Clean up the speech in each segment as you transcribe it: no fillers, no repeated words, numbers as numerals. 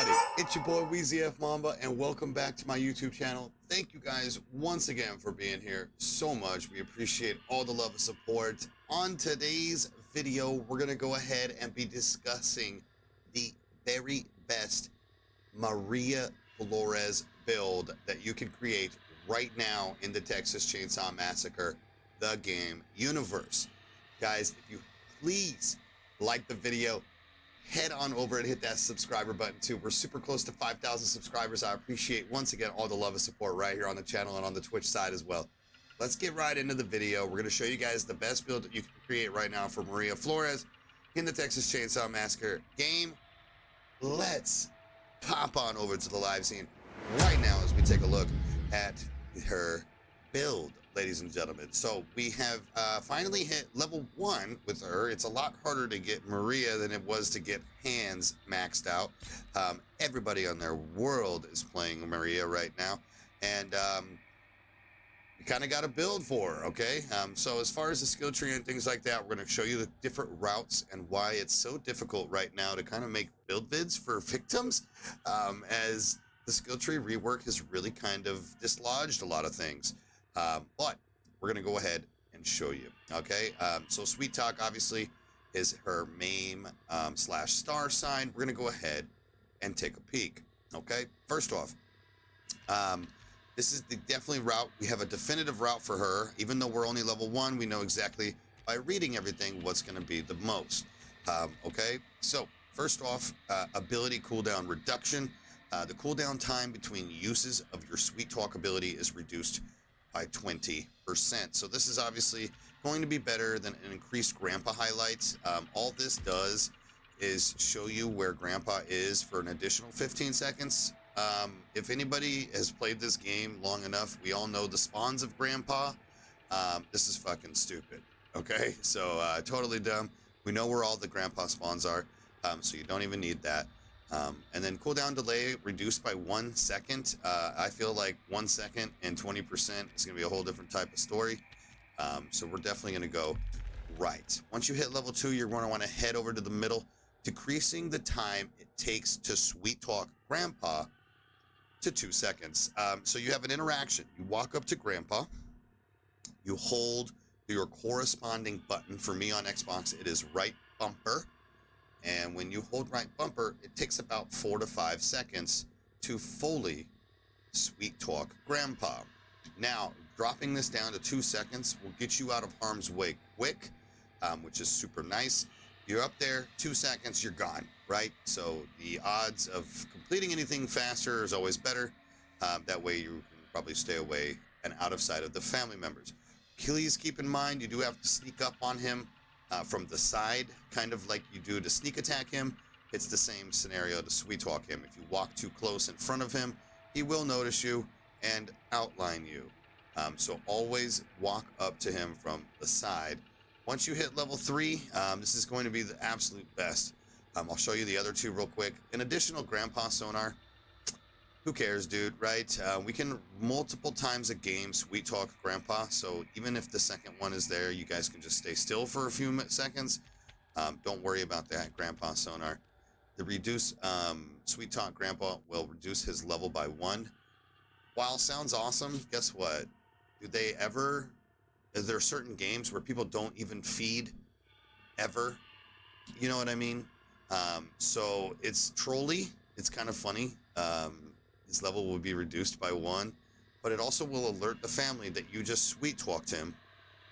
everybody, it's your boy WEEZYFMAMBA, and welcome back to my YouTube channel. Thank you guys once again for being here so much. We appreciate all the love and support. On today's video, we're going to go ahead and be discussing the very best Maria Flores build that you can create right now in the Texas Chainsaw Massacre, the game universe. Guys, if you please like the video, head on over and hit that subscriber button too. We're super close to 5,000 subscribers. I appreciate once again all the love and support right here on the channel and on the Twitch side as well. Let's get right into the video. We're going to show you guys the best build that you can create right now for Maria Flores in the Texas Chainsaw Massacre game. Let's pop on over to the live scene right now as we take a look at her build, ladies and gentlemen. So we have finally hit level 1 with her. It's a lot harder to get Maria than it was to get Hands maxed out. Everybody on their world is playing Maria right now, and you kind of got to build for her, okay? So as far as the skill tree and things like that, we're going to show you the different routes and why it's so difficult right now to kind of make build vids for victims, as the skill tree rework has really kind of dislodged a lot of things. But we're going to go ahead and show you, okay? So Sweet Talk obviously is her main slash star sign. We're going to go ahead and take a peek, okay? First off, this is the definitely route. We have a definitive route for her. Even though we're only level 1, we know exactly by reading everything what's going to be the most, okay? So first off, ability cooldown reduction. The cooldown time between uses of your Sweet Talk ability is reduced by 20%. So this is obviously going to be better than an increased Grandpa highlights. All this does is show you where Grandpa is for an additional 15 seconds. If anybody has played this game long enough, we all know the spawns of Grandpa. This is fucking stupid, okay? So totally dumb. We know where all the Grandpa spawns are, so you don't even need that. And then cooldown delay reduced by 1 second. I feel like 1 second and 20% is going to be a whole different type of story. So we're definitely going to go right. Once you hit level 2, you're going to want to head over to the middle, decreasing the time it takes to Sweet Talk Grandpa to 2 seconds. So you have an interaction. You walk up to Grandpa, you hold your corresponding button. For me on Xbox, it is right bumper. And when you hold right bumper, it takes about 4 to 5 seconds to fully Sweet Talk Grandpa. Now, dropping this down to 2 seconds will get you out of harm's way quick, which is super nice. You're up there, 2 seconds, you're gone, right? So the odds of completing anything faster is always better. That way you can probably stay away and out of sight of the family members. Please keep in mind, you do have to sneak up on him from the side, kind of like you do to sneak attack him. It's the same scenario to Sweet Talk him. If you walk too close in front of him, he will notice you and outline you. So always walk up to him from the side. Once you hit level 3, this is going to be the absolute best. I'll show you the other two real quick. An additional Grandpa sonar. Who cares, dude, right? We can multiple times a game Sweet Talk Grandpa, so even if the second one is there, you guys can just stay still for a few seconds. Don't worry about that Grandpa sonar. The reduce Sweet Talk Grandpa will reduce his level by 1. While sounds awesome, guess what? Do they ever? Is there certain games where people don't even feed ever? You know what I mean? So it's trolly. It's kind of funny. His level will be reduced by 1, but it also will alert the family that you just Sweet Talked him,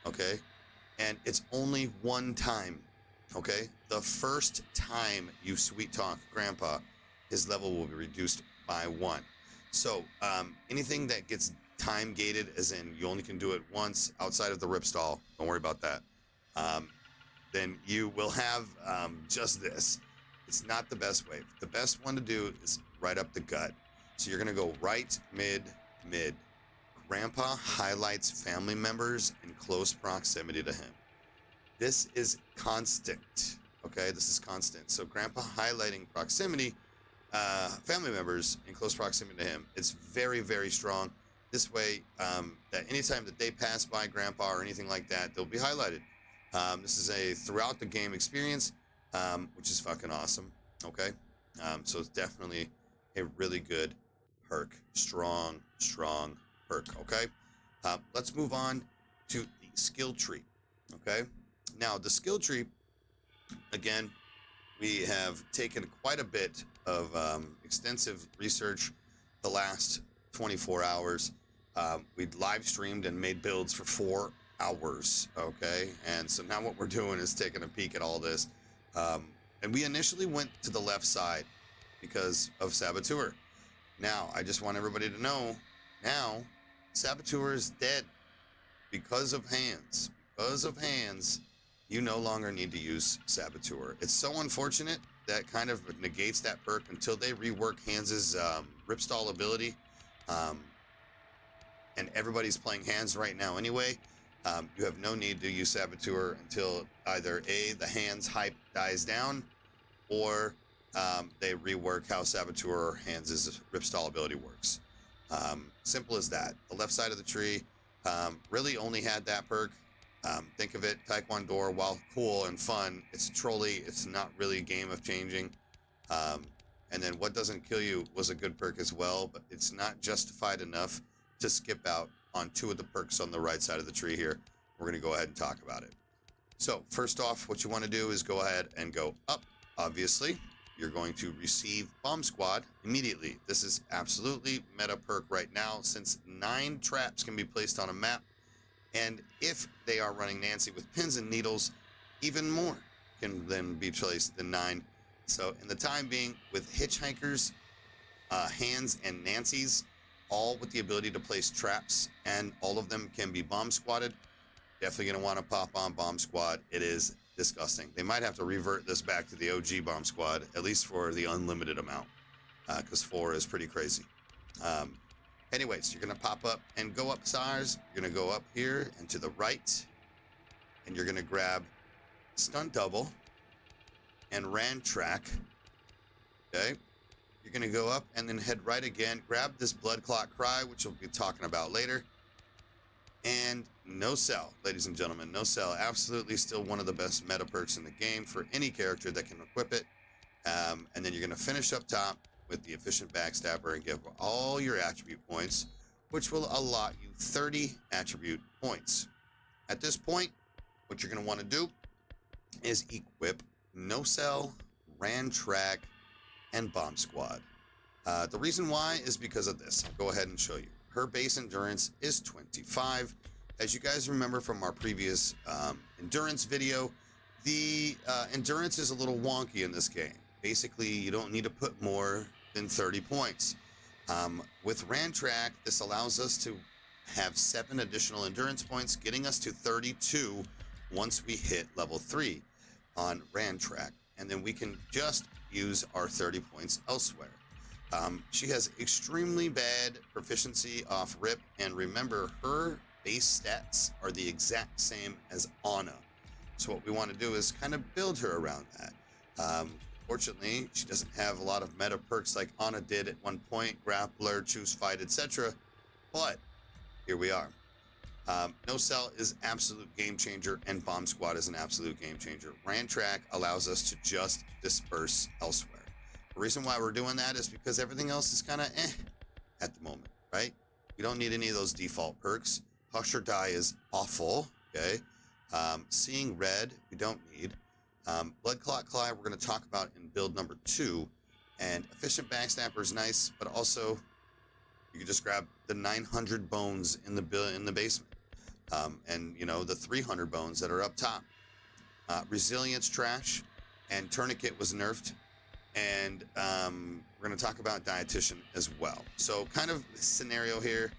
okay? And it's only 1 time, okay? The first time you Sweet Talk Grandpa, his level will be reduced by 1. So anything that gets time gated, as in you only can do it once outside of the rip stall, don't worry about that. Then you will have just this. It's not the best way. The best one to do is right up the gut. So you're going to go right, mid, mid. Grandpa highlights family members in close proximity to him. This is constant, okay? This is constant. So Grandpa highlighting proximity, family members in close proximity to him. It's very, very strong. This way, that anytime that they pass by Grandpa or anything like that, they'll be highlighted. This is a throughout the game experience, which is fucking awesome, okay? So it's definitely a really good perk. Strong perk, okay? Let's move on to the skill tree, okay? Now, the skill tree, again, we have taken quite a bit of extensive research the last 24 hours. We live streamed and made builds for 4 hours, okay? And so now what we're doing is taking a peek at all this. And we initially went to the left side because of Saboteur. Now, I just want everybody to know, now, Saboteur is dead because of hands. Because of hands, you no longer need to use Saboteur. It's so unfortunate that kind of negates that perk until they rework Hands' Ripstall ability. And everybody's playing hands right now anyway. You have no need to use Saboteur until either A, the hands hype dies down, or they rework how Saboteur or Hands' Ripstall ability works. Simple as that. The left side of the tree really only had that perk. Think of it, Taekwondo, while cool and fun, it's trolly, it's not really a game of changing. And then What Doesn't Kill You was a good perk as well, but it's not justified enough to skip out on 2 of the perks on the right side of the tree here. We're going to go ahead and talk about it. So first off, what you want to do is go ahead and go up. Obviously, you're going to receive Bomb Squad immediately. This is absolutely meta perk right now, since 9 traps can be placed on a map. And if they are running Nancy with pins and needles, even more can then be placed than 9. So in the time being, with Hitchhikers, Hands, and Nancy's, all with the ability to place traps, and all of them can be bomb squatted, definitely going to want to pop on Bomb Squad. It is disgusting. They might have to revert this back to the OG Bomb Squad, at least for the unlimited amount, because 4 is pretty crazy. Anyways, you're going to pop up and go upstairs. You're going to go up here and to the right, and you're going to grab Stunt Double and Ran Track. Okay? You're going to go up and then head right again. Grab this Blood Clot Cry, which we'll be talking about later. And No Cell, ladies and gentlemen. No Cell, absolutely still one of the best meta perks in the game for any character that can equip it. And then you're going to finish up top with the Efficient Backstabber and give all your attribute points, which will allot you 30 attribute points. At this point, what you're going to want to do is equip No Cell, Ran Track, and Bomb Squad. The reason why is because of this. I'll go ahead and show you. Her base endurance is 25. As you guys remember from our previous endurance video, the endurance is a little wonky in this game. Basically, you don't need to put more than 30 points. With Ran Track, this allows us to have 7 additional endurance points, getting us to 32 once we hit level 3 on Ran Track. And then we can just use our 30 points elsewhere. She has extremely bad proficiency off rip, and remember, her base stats are the exact same as Ana. So what we want to do is kind of build her around that. Fortunately, she doesn't have a lot of meta perks like Ana did at one point, Grappler, Choose Fight, etc. But here we are. No Cell is absolute game changer, and Bomb Squad is an absolute game changer. Ran Track allows us to just disperse elsewhere. The reason why we're doing that is because everything else is kind of at the moment, right? We don't need any of those default perks. Hush or Die is awful, okay? Seeing Red, we don't need. Blood Clot Cly, we're going to talk about in build number 2. And Efficient Backstabber is nice, but also you can just grab the 900 bones in the basement. And, you know, the 300 bones that are up top. Resilience trash, and Tourniquet was nerfed. And we're going to talk about Dietitian as well. So kind of scenario here,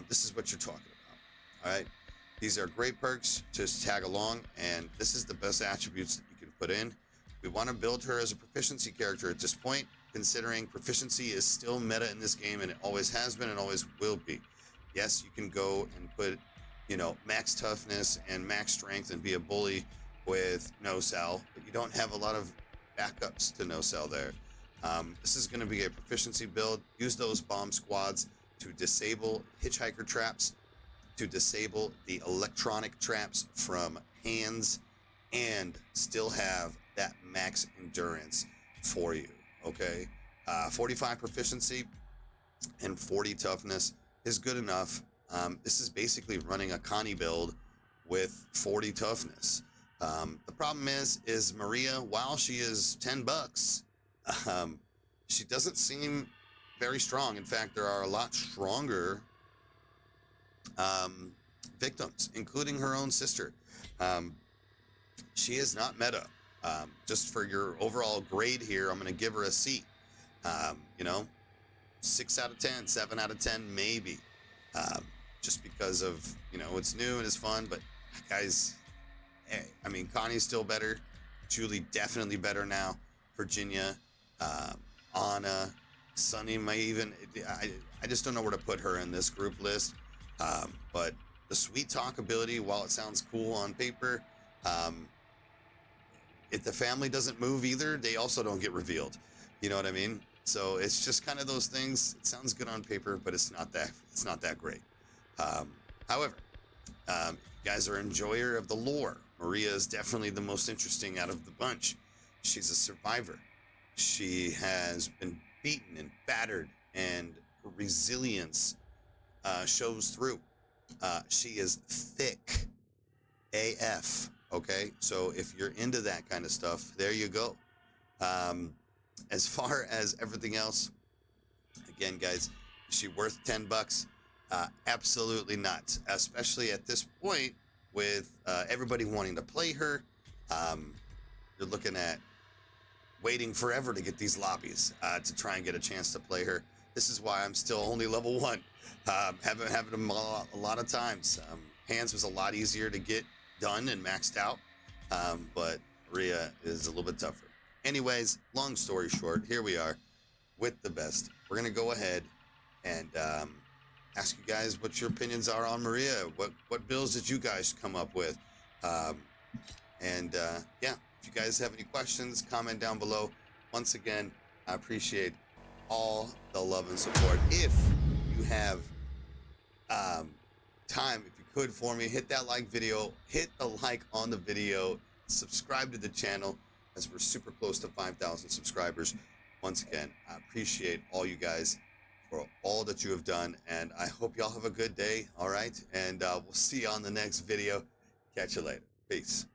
this is what you're talking about, all right? These are great perks to tag along, and this is the best attributes that you can put in. We want to build her as a proficiency character at this point, considering proficiency is still meta in this game, and it always has been and always will be. Yes, you can go and put, you know, max toughness and max strength and be a bully with No Cell, but you don't have a lot of backups to No Cell there. This is going to be a proficiency build. Use those bomb squads to disable hitchhiker traps, to disable the electronic traps from Hands, and still have that max endurance for you, okay? 45 proficiency and 40 toughness is good enough. This is basically running a Connie build with 40 toughness. The problem is Maria, while she is $10, she doesn't seem very strong. In fact, there are a lot stronger victims, including her own sister. She is not meta. Just for your overall grade here, I'm going to give her a C. You know, 6 out of 10, 7 out of 10, maybe. Just because of, you know, it's new and it's fun, but guys, hey, I mean, Connie's still better. Julie definitely better now. Virginia, Anna, Sunny may even, I just don't know where to put her in this group list. But the sweet talk ability, while it sounds cool on paper, if the family doesn't move either, they also don't get revealed. You know what I mean? So it's just kind of those things. It sounds good on paper, but it's not that great. However, you guys are enjoyer of the lore. Maria is definitely the most interesting out of the bunch. She's a survivor. She has been beaten and battered, and her resilience shows through. She is thick AF. Okay, so if you're into that kind of stuff, there you go. As far as everything else, again, guys, is she worth $10? Absolutely not, especially at this point with everybody wanting to play her. You're looking at waiting forever to get these lobbies to try and get a chance to play her. This is why I'm still only level 1. Haven't them a lot of times. Hands was a lot easier to get done and maxed out, but Maria is a little bit tougher. Anyways, long story short, here we are with the best. We're gonna go ahead and ask you guys what your opinions are on Maria. What builds did you guys come up with? Yeah, if you guys have any questions, comment down below. Once again, I appreciate all the love and support. If you have time, if you could, for me, hit that like video, hit the like on the video, subscribe to the channel, as we're super close to 5,000 subscribers. Once again, I appreciate all you guys for all that you have done, and I hope y'all have a good day. All right, and we'll see you on the next video. Catch you later. Peace.